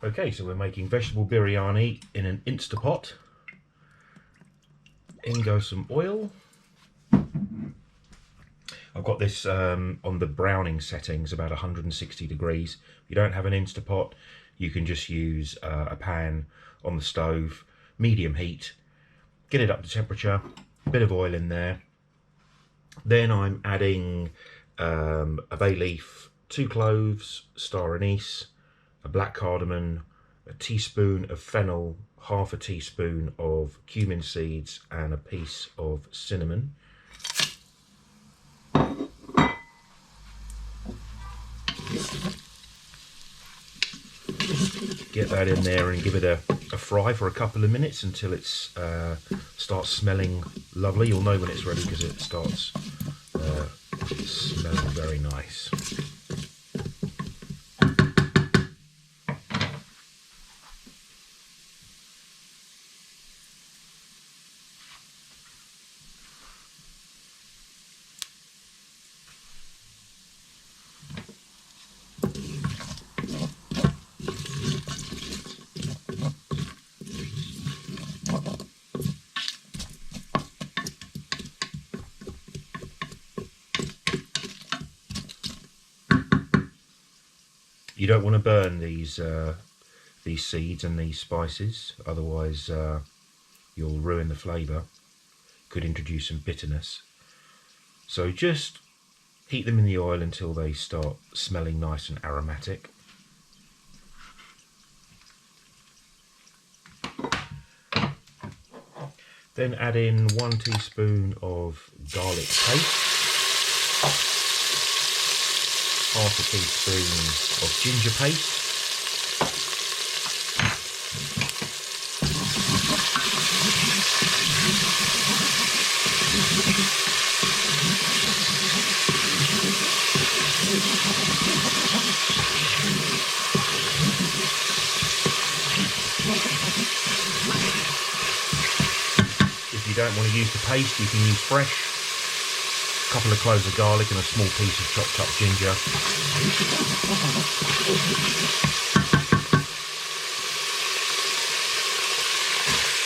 Okay, so we're making vegetable biryani in an Insta-Pot. In goes some oil. I've got this on the browning settings, about 160 degrees. If you don't have an Insta-Pot, you can just use a pan on the stove, medium heat, get it up to temperature, a bit of oil in there. Then I'm adding a bay leaf, 2 cloves, star anise, a black cardamom, a teaspoon of fennel, half a teaspoon of cumin seeds, and a piece of cinnamon. Get that in there and give it a fry for a couple of minutes until it starts smelling lovely. You'll know when it's ready because it starts smelling very nice. You don't want to burn these seeds and these spices, otherwise you'll ruin the flavour. Could introduce some bitterness. So just heat them in the oil until they start smelling nice and aromatic. Then add in 1 teaspoon of garlic paste, half a teaspoon of ginger paste, if you don't want to use the paste, you can use fresh. A couple of cloves of garlic and a small piece of chopped up ginger.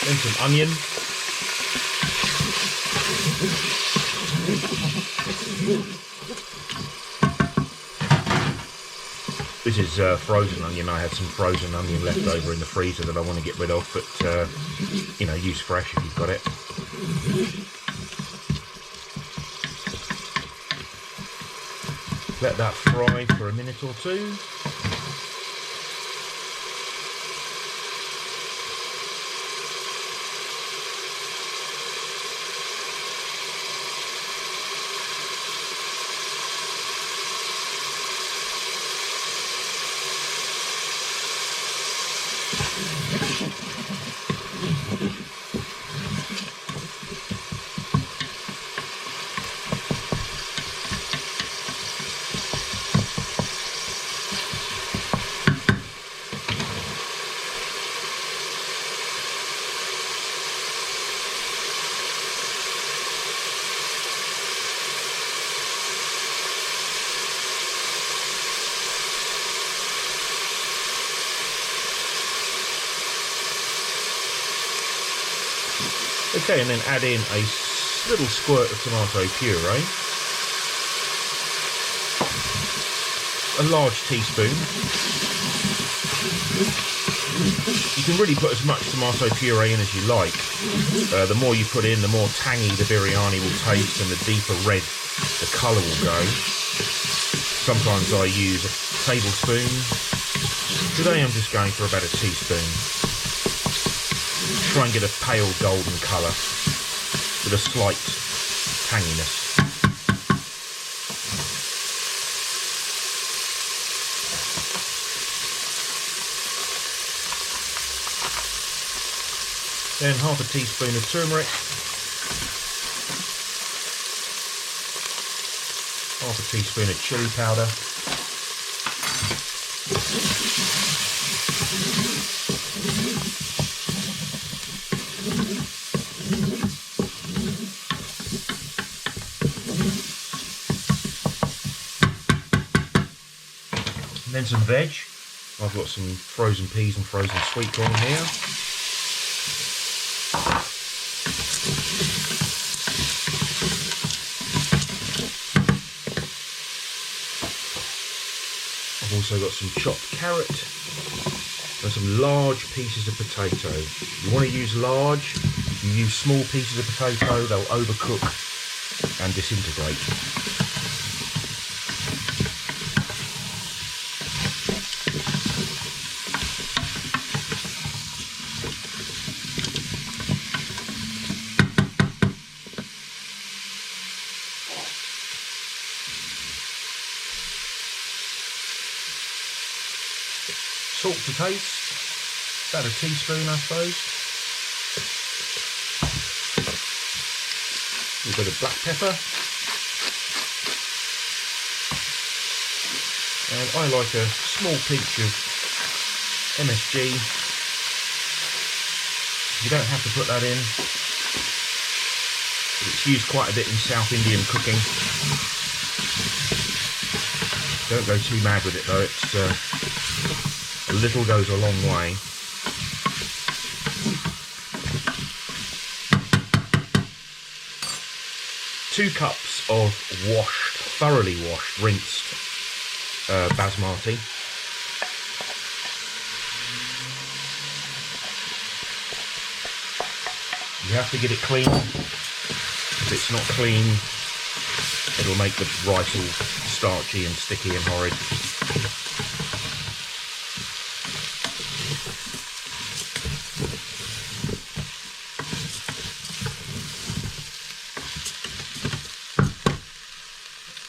Then some onion. This is frozen onion. I had some frozen onion left over in the freezer that I want to get rid of, but you know, use fresh if you've got it. Let that fry for a minute or two. Okay, and then add in a little squirt of tomato puree, a large teaspoon. You can really put as much tomato puree in as you like. The more you put in, the more tangy the biryani will taste and the deeper red the colour will go. Sometimes I use a tablespoon. Today I'm just going for about a teaspoon. Try and get a pale golden colour with a slight tanginess. Then half a teaspoon of turmeric, half a teaspoon of chili powder, then some veg. I've got some frozen peas and frozen sweet corn here. I've also got some chopped carrot and some large pieces of potato. You want to use large. If you use small pieces of potato, they'll overcook and disintegrate. Salt to taste, about a teaspoon I suppose. A little bit of black pepper. And I like a small pinch of MSG. You don't have to put that in. It's used quite a bit in South Indian cooking. Don't go too mad with it though, it's a little goes a long way. Two cups of washed, thoroughly washed, rinsed basmati. You have to get it clean. If it's not clean, it'll make the rice all starchy and sticky and horrid.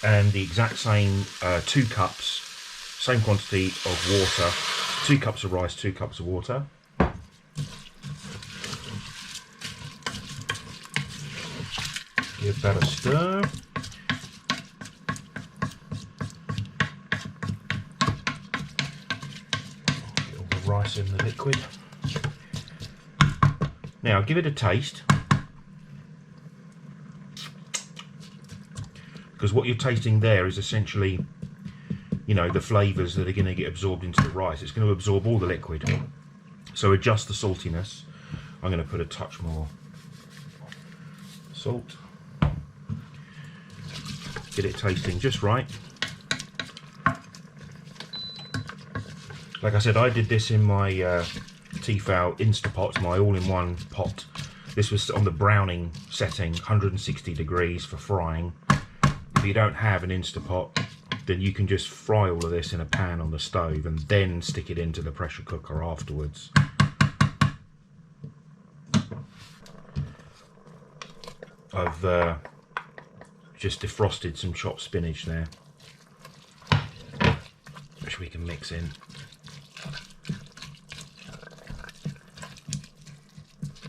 And the exact same 2 cups, same quantity of water, 2 cups of rice, 2 cups of water. Give that a stir. Get all the rice in the liquid. Now give it a taste. Because what you're tasting there is essentially, you know, the flavours that are going to get absorbed into the rice. It's going to absorb all the liquid. So adjust the saltiness. I'm going to put a touch more salt. Get it tasting just right. Like I said, I did this in my Tefal Insta-Pot, my all-in-one pot. This was on the browning setting, 160 degrees for frying. If you don't have an Insta-Pot, then you can just fry all of this in a pan on the stove and then stick it into the pressure cooker afterwards. I've just defrosted some chopped spinach there, which we can mix in.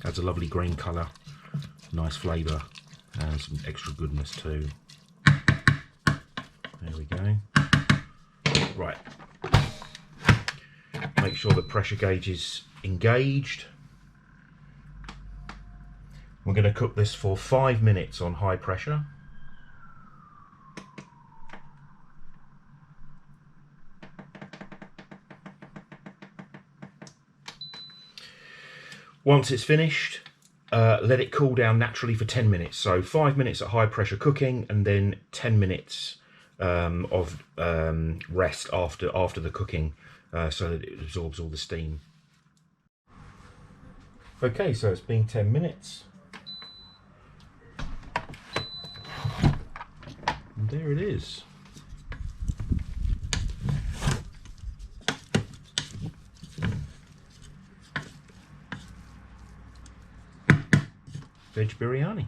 Adds a lovely green colour, nice flavour, and some extra goodness too. There we go. Right. Make sure the pressure gauge is engaged. We're going to cook this for 5 minutes on high pressure. Once it's finished, let it cool down naturally for 10 minutes. So 5 minutes at high pressure cooking and then 10 minutes of rest after the cooking, so that it absorbs all the steam. Okay, so it's been 10 minutes. And there it is. Veg biryani.